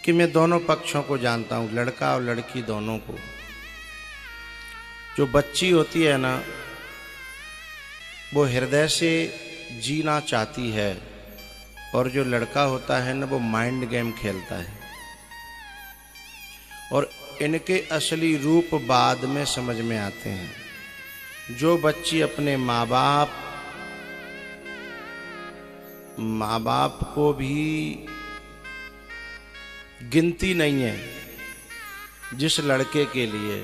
कि मैं दोनों पक्षों को जानता हूँ, लड़का और लड़की दोनों को। जो बच्ची होती है ना, वो हृदय से जीना चाहती है, और जो लड़का होता है ना, वो माइंड गेम खेलता है। और इनके असली रूप बाद में समझ में आते हैं। जो बच्ची अपने माँ बाप को भी गिनती नहीं है जिस लड़के के लिए,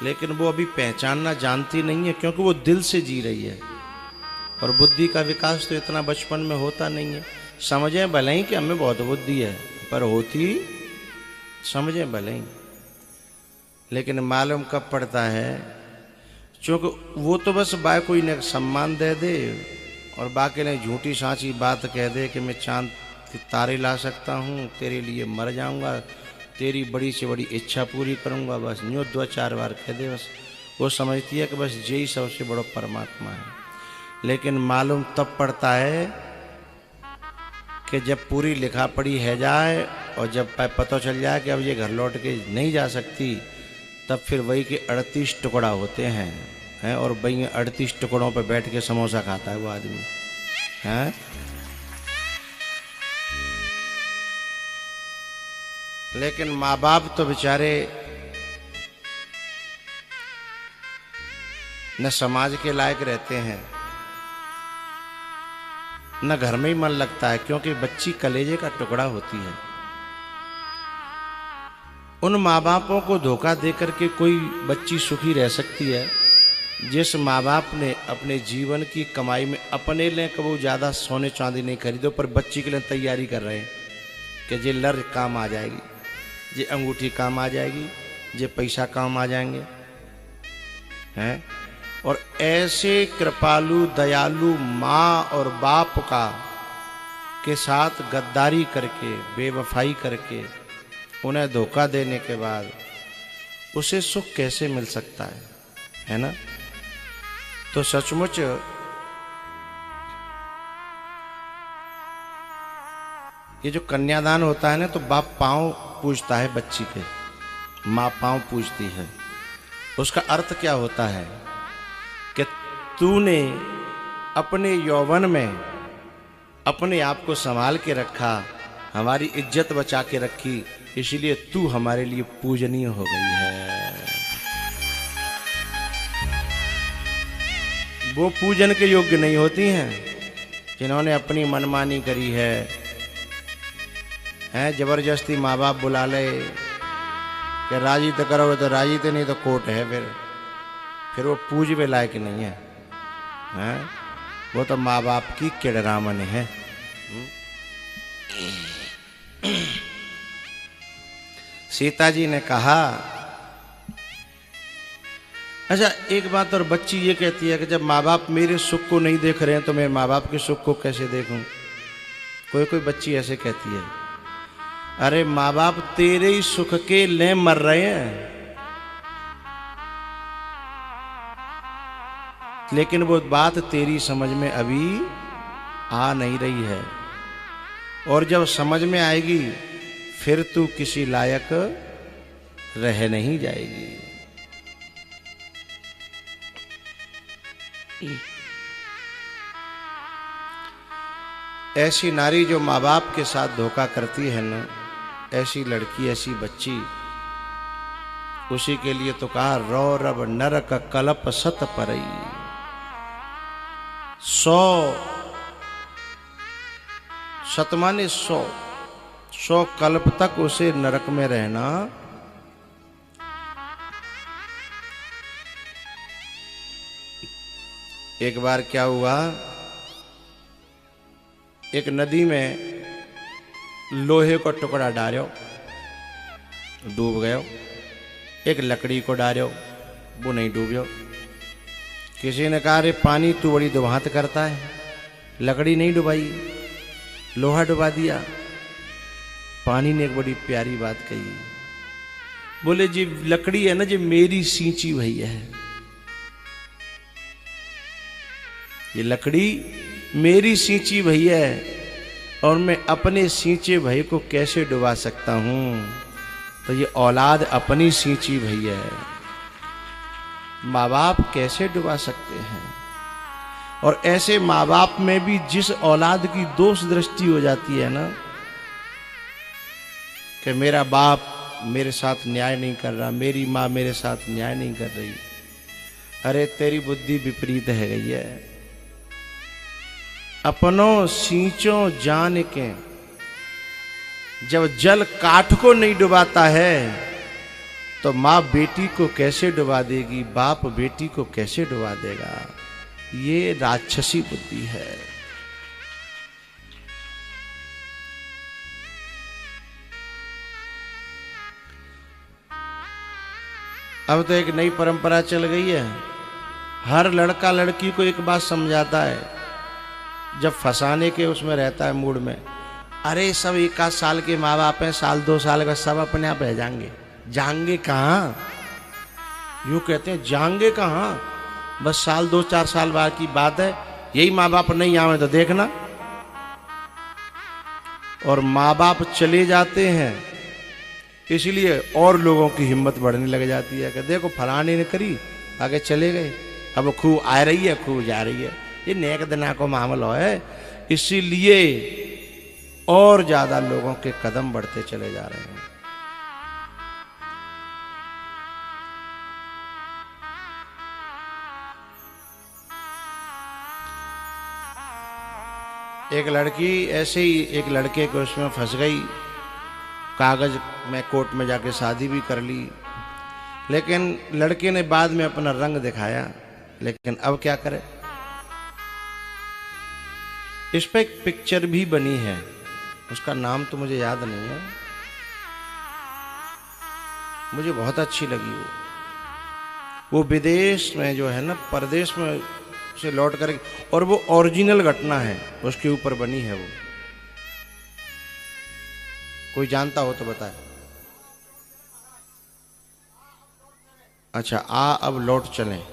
लेकिन वो अभी पहचानना जानती नहीं है, क्योंकि वो दिल से जी रही है। और बुद्धि का विकास तो इतना बचपन में होता नहीं है। समझें भले ही कि हमें बहुत बुद्धि है, पर होती समझें भले ही, लेकिन मालूम कब पड़ता है, क्योंकि वो तो बस बाय कोई ने सम्मान दे दे और बाकी ने झूठी सांची बात कह दे कि मैं चांद तारे ला सकता हूँ, तेरे लिए मर जाऊंगा, तेरी बड़ी से बड़ी इच्छा पूरी करूंगा, बस यूँ 2-4 बार कह दे। बस वो समझती है कि बस यही सबसे बड़ा परमात्मा है। लेकिन मालूम तब पड़ता है कि जब पूरी लिखा पढ़ी है जाए और जब पता चल जाए कि अब ये घर लौट के नहीं जा सकती, तब फिर वही के 38 टुकड़ा होते हैं और वही 38 टुकड़ों पर बैठ के समोसा खाता है वो आदमी है। लेकिन माँ बाप तो बेचारे न समाज के लायक रहते हैं, न घर में ही मन लगता है, क्योंकि बच्ची कलेजे का टुकड़ा होती है। उन माँ बापों को धोखा देकर के कोई बच्ची सुखी रह सकती है जिस माँ बाप ने अपने जीवन की कमाई में अपने लिए कभी ज़्यादा सोने चांदी नहीं खरीदो, पर बच्ची के लिए तैयारी कर रहे हैं कि ये लर काम आ जाएगी, ये अंगूठी काम आ जाएगी, ये पैसा काम आ जाएंगे हैं। और ऐसे कृपालु दयालु माँ और बाप का के साथ गद्दारी करके, बेवफाई करके, उन्हें धोखा देने के बाद उसे सुख कैसे मिल सकता है ना। तो सचमुच ये जो कन्यादान होता है ना, तो बाप पांव पूजता है बच्ची के, माँ पांव पूजती है। उसका अर्थ क्या होता है कि तूने अपने यौवन में अपने आप को संभाल के रखा, हमारी इज्जत बचा के रखी, इसलिए तू हमारे लिए पूजनीय हो गई है। वो पूजन के योग्य नहीं होती हैं जिन्होंने अपनी मनमानी करी है जबरदस्ती माँ बाप बुला ले कि राजी तो करोगे तो राजी, तो नहीं तो कोर्ट है। फिर वो पूजवे लायक नहीं है, हैं? वो तो माँ बाप की किड़रामन है। सीता जी ने कहा, अच्छा एक बात और, बच्ची ये कहती है कि जब माँ बाप मेरे सुख को नहीं देख रहे हैं तो मैं माँ बाप के सुख को कैसे देखूं। कोई बच्ची ऐसे कहती है, अरे माँ बाप तेरे ही सुख के लिए मर रहे हैं, लेकिन वो बात तेरी समझ में अभी आ नहीं रही है, और जब समझ में आएगी फिर तू किसी लायक रह नहीं जाएगी। ऐसी नारी जो माँ बाप के साथ धोखा करती है ना, ऐसी लड़की, ऐसी बच्ची, उसी के लिए तो कहा, रो रब नरक कलप सत परई। 100 सत माने 100 कल्प तक उसे नरक में रहना। एक बार क्या हुआ, एक नदी में लोहे को टुकड़ा डालो, डूब गयो। एक लकड़ी को डालो, वो नहीं डूबो। किसी ने कहा, अरे पानी तू बड़ी दुभांत करता है, लकड़ी नहीं डुबाई, लोहा डुबा दिया। पानी ने एक बड़ी प्यारी बात कही, बोले जी लकड़ी है ना, जी मेरी सींची हुई है, ये लकड़ी मेरी सींची हुई है, और मैं अपने सींचे भाई को कैसे डुबा सकता हूं। तो ये औलाद अपनी सींची भई है, माँ बाप कैसे डुबा सकते हैं। और ऐसे माँ बाप में भी जिस औलाद की दोष दृष्टि हो जाती है ना कि मेरा बाप मेरे साथ न्याय नहीं कर रहा, मेरी माँ मेरे साथ न्याय नहीं कर रही, अरे तेरी बुद्धि विपरीत है गई है। अपनों सींचो जान के, जब जल काठ को नहीं डुबाता है तो माँ बेटी को कैसे डुबा देगी, बाप बेटी को कैसे डुबा देगा। ये राक्षसी बुद्धि है। अब तो एक नई परंपरा चल गई है, हर लड़का लड़की को एक बात समझाता है जब फंसाने के उसमें रहता है मूड में, अरे सब 1 साल के माँ बाप हैं, साल 2 साल का सब अपने आप रह जाएंगे। जाएंगे कहाँ, यूं कहते हैं जाएंगे कहाँ, बस साल 2-4 साल बाद की बात है, यही माँ बाप नहीं आवे तो देखना। और माँ बाप चले जाते हैं इसलिए और लोगों की हिम्मत बढ़ने लग जाती है कि देखो फलाने ने करी, आगे चले गए, अब खूब आ रही है खूब जा रही है, ये नेक दिना को मामला है। इसीलिए और ज्यादा लोगों के कदम बढ़ते चले जा रहे हैं। एक लड़की ऐसे ही एक लड़के को उसमें फंस गई, कागज में कोर्ट में जाके शादी भी कर ली, लेकिन लड़के ने बाद में अपना रंग दिखाया। लेकिन अब क्या करे, इस पे एक पिक्चर भी बनी है, उसका नाम तो मुझे याद नहीं है, मुझे बहुत अच्छी लगी वो विदेश में जो है ना, परदेश में से लौट कर, और वो ओरिजिनल घटना है, उसके ऊपर बनी है वो। कोई जानता हो तो बताए। अच्छा अब लौट चलें।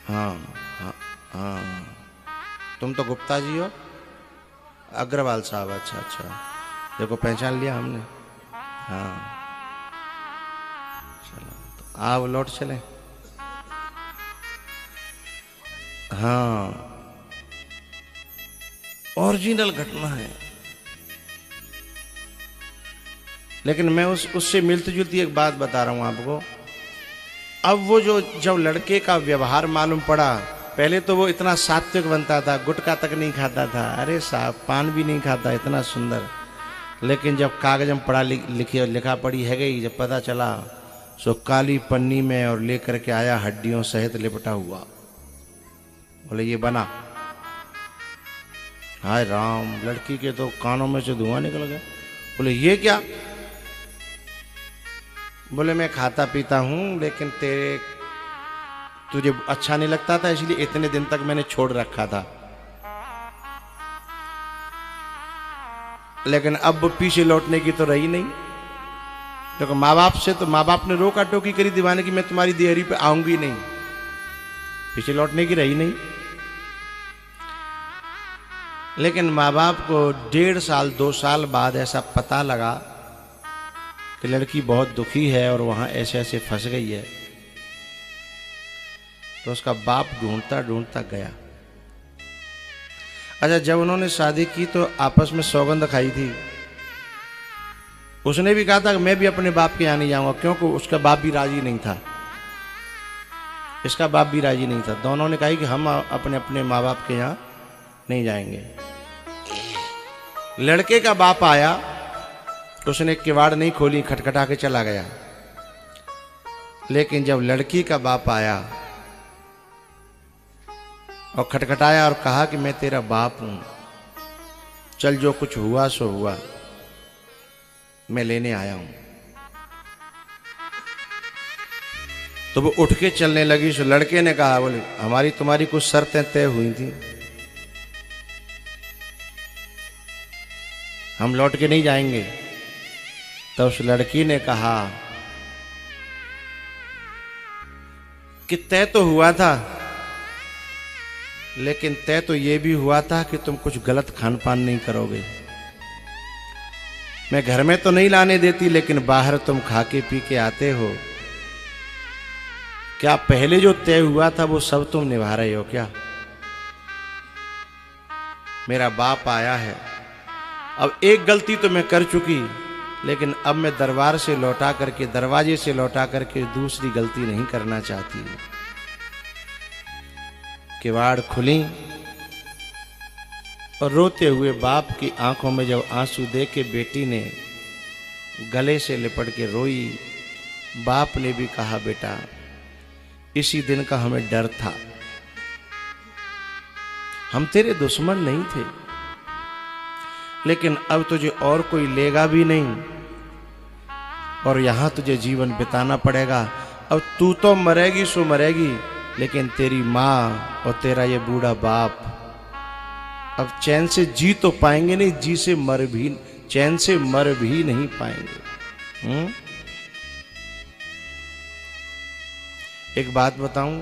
हाँ हाँ हाँ, तुम तो गुप्ता जी हो, अग्रवाल साहब, अच्छा अच्छा, देखो पहचान लिया हमने। हाँ चलो तो आप लौट चलें। हाँ ओरिजिनल घटना है, लेकिन मैं उससे मिलती जुलती एक बात बता रहा हूं आपको। अब वो जो जब लड़के का व्यवहार मालूम पड़ा, पहले तो वो इतना सात्विक बनता था, गुटखा तक नहीं खाता था, अरे साहब पान भी नहीं खाता, इतना सुंदर। लेकिन जब कागज में पढ़ा लिखा पढ़ी है गई, जब पता चला सो काली पन्नी में और लेकर के आया हड्डियों सहित लिपटा हुआ। बोले ये बना, हाय राम, लड़की के तो कानों में से धुआं निकल गया। बोले ये क्या, बोले मैं खाता पीता हूं, लेकिन तुझे अच्छा नहीं लगता था इसलिए इतने दिन तक मैंने छोड़ रखा था, लेकिन अब पीछे लौटने की तो रही नहीं। क्योंकि माँ बाप से तो माँ बाप ने रोका टोकी करी दीवाने की, मैं तुम्हारी देहरी पे आऊंगी नहीं, पीछे लौटने की रही नहीं। लेकिन माँ बाप को 1.5 साल 2 साल बाद ऐसा पता लगा कि लड़की बहुत दुखी है और वहां ऐसे ऐसे फंस गई है, तो उसका बाप ढूंढता ढूंढता गया। अच्छा जब उन्होंने शादी की तो आपस में सौगंध खाई थी, उसने भी कहा था कि मैं भी अपने बाप के यहाँ नहीं जाऊंगा, क्योंकि उसका बाप भी राजी नहीं था, इसका बाप भी राजी नहीं था। दोनों ने कहा कि हम अपने अपने माँ बाप के यहाँ नहीं जाएंगे। लड़के का बाप आया, उसने किवाड़ नहीं खोली, खटखटा के चला गया। लेकिन जब लड़की का बाप आया और खटखटाया और कहा कि मैं तेरा बाप हूं, चल जो कुछ हुआ सो हुआ, मैं लेने आया हूं, तो वो उठ के चलने लगी। सो लड़के ने कहा, बोले हमारी तुम्हारी कुछ शर्तें तय हुई थी, हम लौट के नहीं जाएंगे। तो उस लड़की ने कहा कि तय तो हुआ था, लेकिन तय तो ये भी हुआ था कि तुम कुछ गलत खान पान नहीं करोगे। मैं घर में तो नहीं लाने देती, लेकिन बाहर तुम खा के पी के आते हो। क्या पहले जो तय हुआ था वो सब तुम निभा रहे हो क्या? मेरा बाप आया है, अब एक गलती तो मैं कर चुकी, लेकिन अब मैं दरबार से लौटा करके, दरवाजे से लौटा करके दूसरी गलती नहीं करना चाहती। किवाड़ खुली और रोते हुए बाप की आंखों में जब आंसू देख के बेटी ने गले से लिपट के रोई। बाप ने भी कहा, बेटा इसी दिन का हमें डर था, हम तेरे दुश्मन नहीं थे, लेकिन अब तुझे और कोई लेगा भी नहीं और यहां तुझे जीवन बिताना पड़ेगा। अब तू तो मरेगी सो मरेगी, लेकिन तेरी माँ और तेरा ये बूढ़ा बाप अब चैन से जी तो पाएंगे नहीं, चैन से मर भी नहीं पाएंगे। एक बात बताऊं,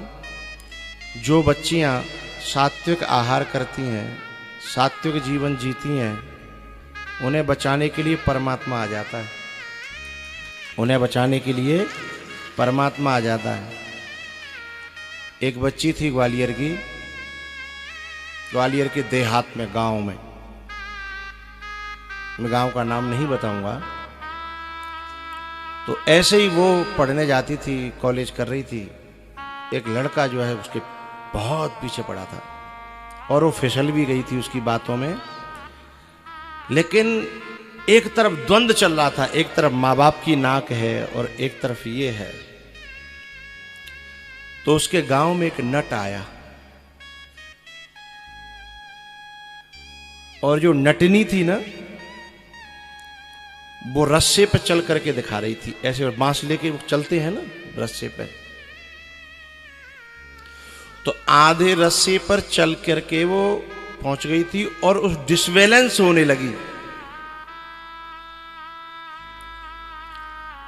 जो बच्चियां सात्विक आहार करती हैं, सात्विक जीवन जीती हैं, उन्हें बचाने के लिए परमात्मा आ जाता है। उन्हें बचाने के लिए परमात्मा आ जाता है। एक बच्ची थी ग्वालियर की, ग्वालियर के देहात में, गांव में, मैं गांव का नाम नहीं बताऊंगा। तो ऐसे ही वो पढ़ने जाती थी, कॉलेज कर रही थी। एक लड़का जो है उसके बहुत पीछे पड़ा था और वो फिसल भी गई थी उसकी बातों में। लेकिन एक तरफ द्वंद्व चल रहा था, एक तरफ माँ बाप की नाक है और एक तरफ ये है। तो उसके गांव में एक नट आया और जो नटनी थी ना, वो रस्से पे चल करके दिखा रही थी, ऐसे बांस लेके चलते हैं ना रस्से पे। तो आधे रस्से पर चल करके वो पहुंच गई थी और उस डिसबैलेंस होने लगी।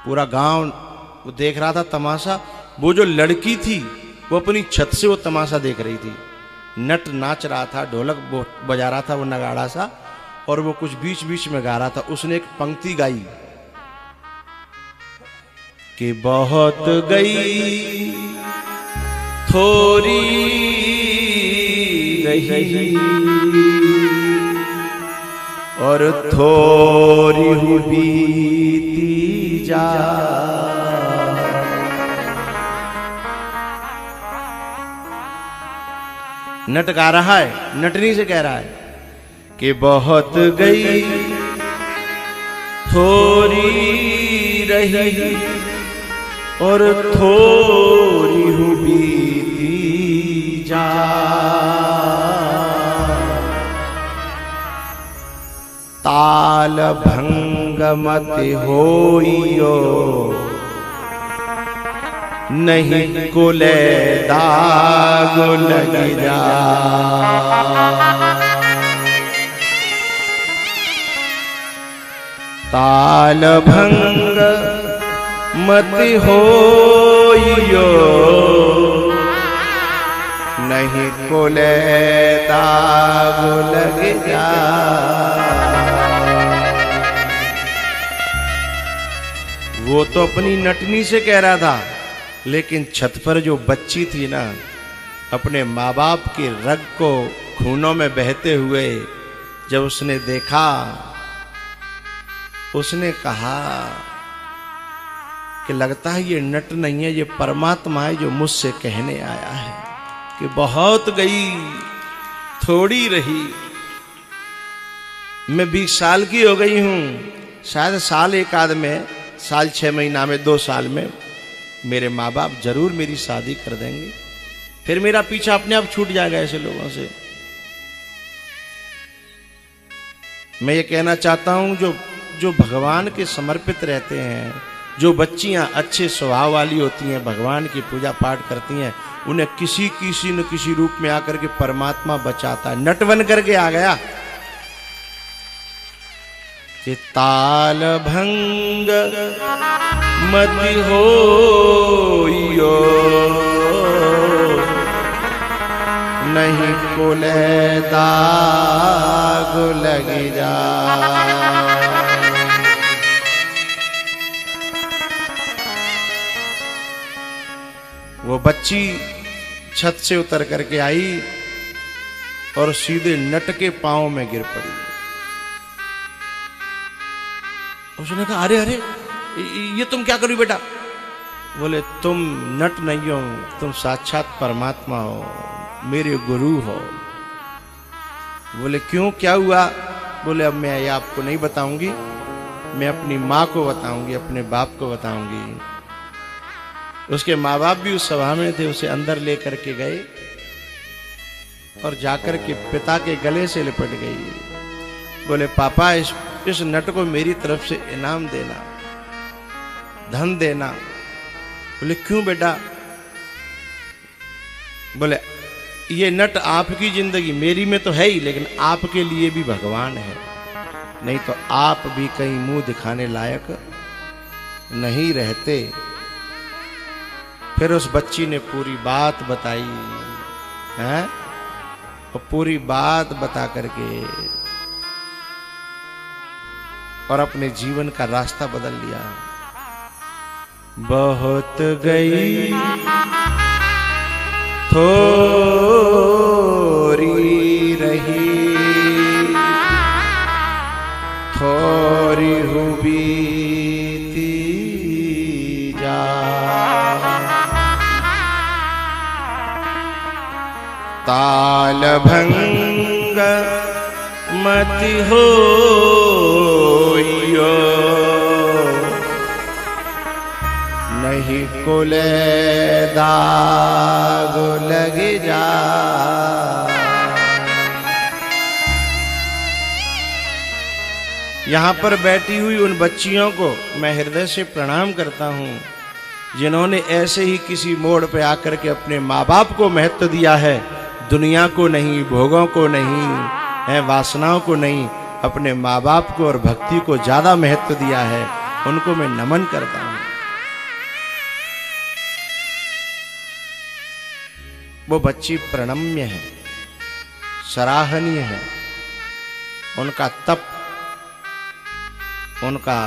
पूरा गांव वो देख रहा था तमाशा। वो जो लड़की थी वो अपनी छत से वो तमाशा देख रही थी। नट नाच रहा था, ढोलक बजा रहा था, वो नगाड़ा सा, और वो कुछ बीच बीच में गा रहा था। उसने एक पंक्ति गाई कि बहुत गई थोड़ी रही और थोड़ी बीती जा। नट गा रहा है, नटनी से कह रहा है कि बहुत गई थोड़ी रही और थोड़ी बीती जा। ताल भंग मत होइयो नहीं कुले दाग लग जा। ताल भंग मत होइयो नहीं कुले दाग लग जा। वो तो अपनी नटनी से कह रहा था, लेकिन छत पर जो बच्ची थी ना, अपने माँ बाप के रग को खूनों में बहते हुए जब उसने देखा, उसने कहा कि लगता है ये नट नहीं है, ये परमात्मा है जो मुझसे कहने आया है कि बहुत गई थोड़ी रही। मैं 20 साल की हो गई हूं, शायद साल एक आध में, साल 6 महीना में, 2 साल में मेरे माँ बाप जरूर मेरी शादी कर देंगे, फिर मेरा पीछा अपने आप छूट जाएगा ऐसे लोगों से। मैं ये कहना चाहता हूं, जो भगवान के समर्पित रहते हैं, जो बच्चियां अच्छे स्वभाव वाली होती हैं, भगवान की पूजा पाठ करती हैं, उन्हें किसी न किसी रूप में आकर के परमात्मा बचाता है। नट बन करके आ गया कि ताल भंग मत होइयो नहीं कुले दाग लग जा। वो बच्ची छत से उतर करके आई और सीधे नट के पांव में गिर पड़ी। उसने कहा अरे अरे ये तुम क्या करो बेटा? बोले तुम नट नहीं हो, तुम साक्षात परमात्मा हो, मेरे गुरु हो। बोले क्यों, क्या हुआ? बोले अब मैं ये आपको नहीं बताऊंगी, मैं अपनी माँ को बताऊंगी, अपने बाप को बताऊंगी। उसके माँ बाप भी उस सभा में थे, उसे अंदर लेकर के गए और जाकर के पिता के गले से लिपट गई। बोले पापा इस नट को मेरी तरफ से इनाम देना, धन देना। बोले क्यों बेटा? बोले ये नट आपकी जिंदगी, मेरी में तो है ही, लेकिन आपके लिए भी भगवान है, नहीं तो आप भी कहीं मुंह दिखाने लायक नहीं रहते। फिर उस बच्ची ने पूरी बात बताई है, और पूरी बात बता करके और अपने जीवन का रास्ता बदल लिया। बहुत गई थोड़ी रही, थोड़ी हुई जा। ताल भंग मति होइयो, नहीं कुले दाग लग जा। यहाँ पर बैठी हुई उन बच्चियों को मैं हृदय से प्रणाम करता हूँ, जिन्होंने ऐसे ही किसी मोड़ पे आकर के अपने माँ बाप को महत्व दिया है, दुनिया को नहीं, भोगों को नहीं, है वासनाओं को नहीं, अपने माँ बाप को और भक्ति को ज्यादा महत्व दिया है। उनको मैं नमन करता हूँ। वो बच्ची प्रणम्य है, सराहनीय है। उनका तप, उनका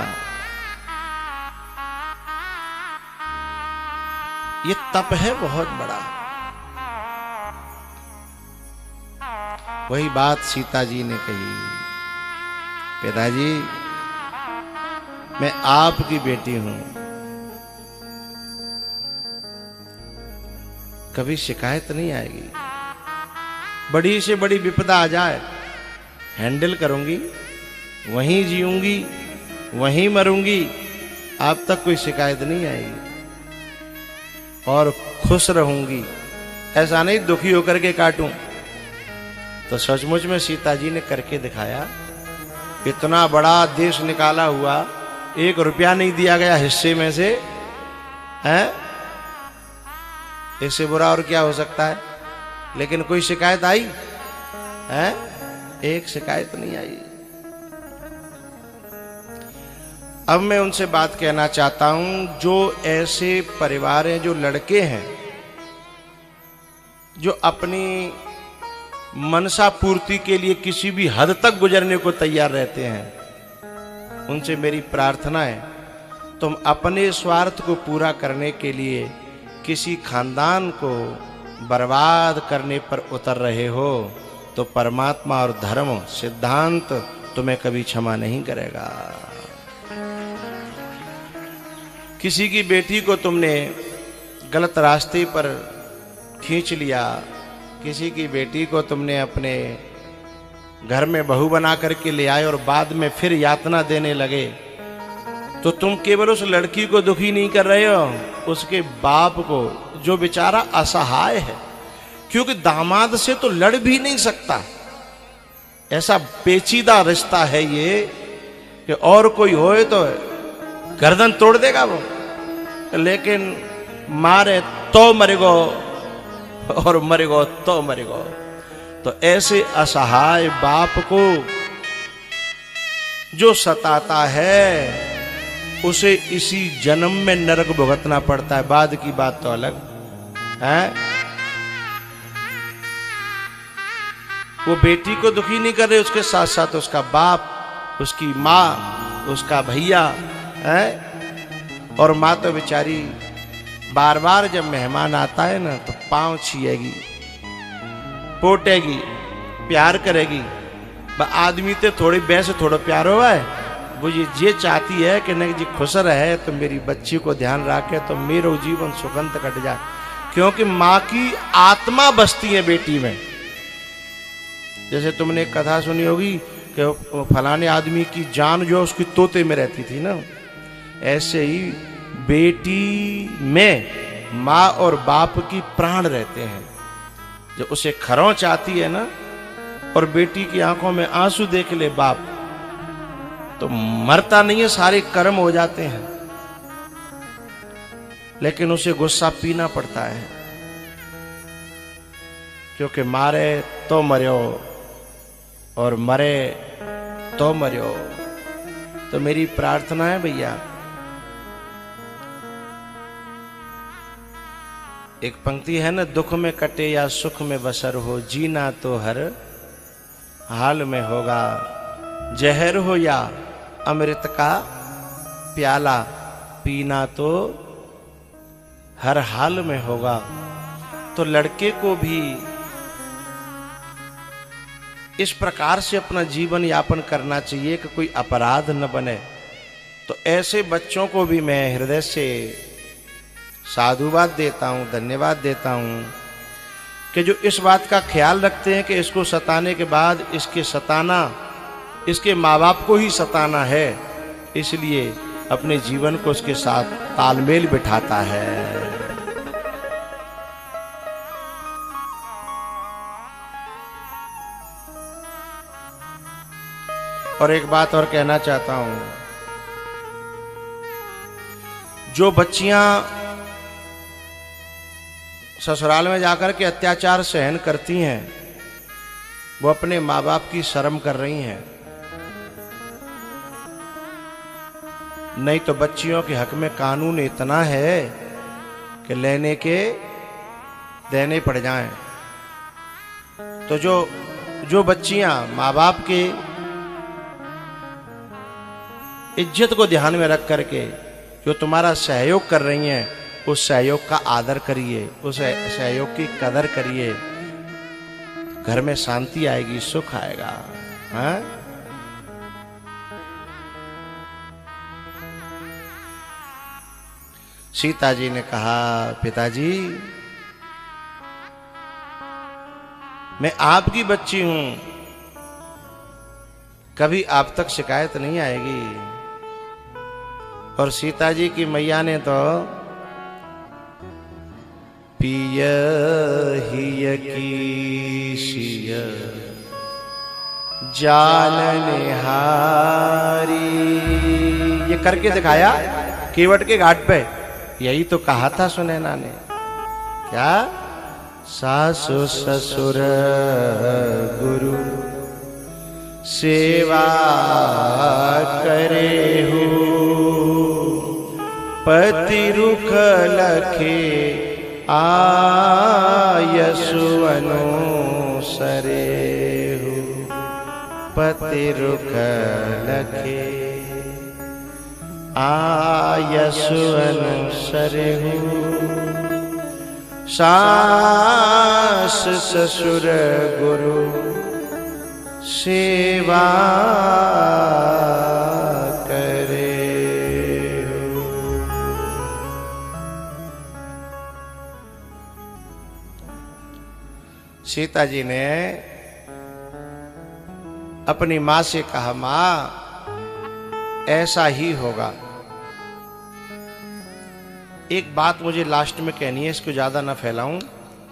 ये तप है बहुत बड़ा। वही बात सीता जी ने कही, पिताजी मैं आपकी बेटी हूं, कभी शिकायत नहीं आएगी। बड़ी से बड़ी विपदा आ जाए, हैंडल करूंगी, वहीं जीऊंगी, वहीं मरूंगी, आप तक कोई शिकायत नहीं आएगी और खुश रहूंगी। ऐसा नहीं दुखी होकर के काटूं। तो सचमुच में सीता जी ने करके दिखाया। इतना बड़ा देश निकाला हुआ, 1 रुपया नहीं दिया गया हिस्से में से, है? इससे बुरा और क्या हो सकता है? लेकिन कोई शिकायत आई है? एक शिकायत नहीं आई। अब मैं उनसे बात कहना चाहता हूं, जो ऐसे परिवार हैं, जो लड़के हैं, जो अपनी मनसा पूर्ति के लिए किसी भी हद तक गुजरने को तैयार रहते हैं, उनसे मेरी प्रार्थना है, तुम अपने स्वार्थ को पूरा करने के लिए किसी खानदान को बर्बाद करने पर उतर रहे हो, तो परमात्मा और धर्म सिद्धांत तुम्हें कभी क्षमा नहीं करेगा। किसी की बेटी को तुमने गलत रास्ते पर खींच लिया, किसी की बेटी को तुमने अपने घर में बहू बना करके ले आए और बाद में फिर यातना देने लगे, तो तुम केवल उस लड़की को दुखी नहीं कर रहे हो, उसके बाप को, जो बेचारा असहाय है, क्योंकि दामाद से तो लड़ भी नहीं सकता। ऐसा पेचीदा रिश्ता है ये कि और कोई होए तो गर्दन तोड़ देगा वो, लेकिन मारे तो मरेगो और मरेगो तो मरेगो। तो ऐसे असहाय बाप को जो सताता है, उसे इसी जन्म में नरक भुगतना पड़ता है। बाद की बात तो अलग है। वो बेटी को दुखी नहीं कर रहे, उसके साथ साथ उसका बाप, उसकी माँ, उसका भैया है। और माँ तो बेचारी बार बार जब मेहमान आता है ना तो पाँव छीएगी, पोटेगी, प्यार करेगी। आदमी तो थोड़ी वैसे थोड़ा प्यार हुआ है, वो ये चाहती है कि नहीं जी खुश रहे तो मेरी बच्ची को ध्यान रखे तो मेरा जीवन सुगंध कट जाए, क्योंकि माँ की आत्मा बसती है बेटी में। जैसे तुमने एक कथा सुनी होगी कि फलाने आदमी की जान जो उसकी तोते में रहती थी ना, ऐसे ही बेटी में माँ और बाप की प्राण रहते हैं। जब उसे खरोंच आती है ना और बेटी की आंखों में आंसू देख ले बाप, तो मरता नहीं है, सारे कर्म हो जाते हैं, लेकिन उसे गुस्सा पीना पड़ता है, क्योंकि मारे तो मर्यो और मरे तो मर्यो। तो मेरी प्रार्थना है भैया, एक पंक्ति है ना, दुख में कटे या सुख में बसर हो, जीना तो हर हाल में होगा, जहर हो या अमृत का प्याला, पीना तो हर हाल में होगा। तो लड़के को भी इस प्रकार से अपना जीवन यापन करना चाहिए कि कोई अपराध न बने। तो ऐसे बच्चों को भी मैं हृदय से साधुवाद देता हूँ, धन्यवाद देता हूँ कि जो इस बात का ख्याल रखते हैं कि इसको सताने के बाद इसके सताना इसके माँ बाप को ही सताना है, इसलिए अपने जीवन को उसके साथ तालमेल बिठाता है। और एक बात और कहना चाहता हूं, जो बच्चियां ससुराल में जाकर के अत्याचार सहन करती हैं, वो अपने माँ बाप की शर्म कर रही हैं। नहीं तो बच्चियों के हक में कानून इतना है कि लेने के देने पड़ जाएं। तो जो बच्चियां माँ बाप के इज्जत को ध्यान में रख करके जो तुम्हारा सहयोग कर रही हैं, उस सहयोग का आदर करिए, उस सहयोग की कदर करिए, घर में शांति आएगी, सुख आएगा। हाँ? सीता जी ने कहा, पिताजी मैं आपकी बच्ची हूं, कभी आप तक शिकायत नहीं आएगी। और सीता जी की मैया ने तो पिय हिय की सिय जान निहारी, ये करके दिखाया केवट के घाट पे। यही तो कहा था सुनैना ने, क्या सासु ससुर गुरु सेवा करे हो, पति रुख लखे आयसु अनुसरे हो, पति रुख लखे आयसु अनुसरे हो, सास ससुर गुरु सेवा करे हो। सीता जी ने अपनी मां से कहा, मां ऐसा ही होगा। एक बात मुझे लास्ट में कहनी है, इसको ज्यादा ना फैलाऊं,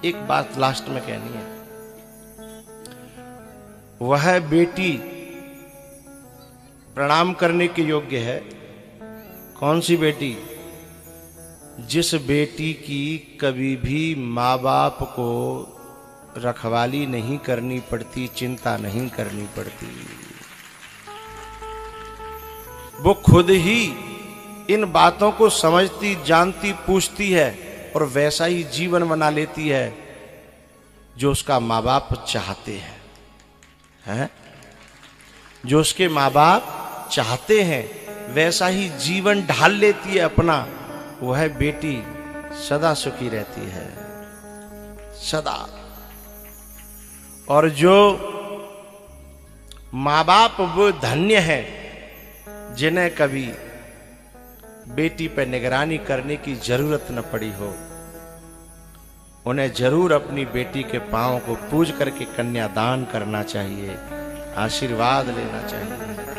एक बात लास्ट में कहनी है। वह बेटी प्रणाम करने के योग्य है। कौन सी बेटी? जिस बेटी की कभी भी माँ बाप को रखवाली नहीं करनी पड़ती, चिंता नहीं करनी पड़ती, वो खुद ही इन बातों को समझती, जानती, पूछती है और वैसा ही जीवन बना लेती है जो उसका माँ बाप चाहते हैं। है। जो उसके माँ बाप चाहते हैं वैसा ही जीवन ढाल लेती है अपना, वह बेटी सदा सुखी रहती है, सदा। और जो माँ बाप वो धन्य है जिन्हें कभी बेटी पर निगरानी करने की जरूरत न पड़ी हो, उन्हें जरूर अपनी बेटी के पांव को पूज करके कन्यादान करना चाहिए, आशीर्वाद लेना चाहिए।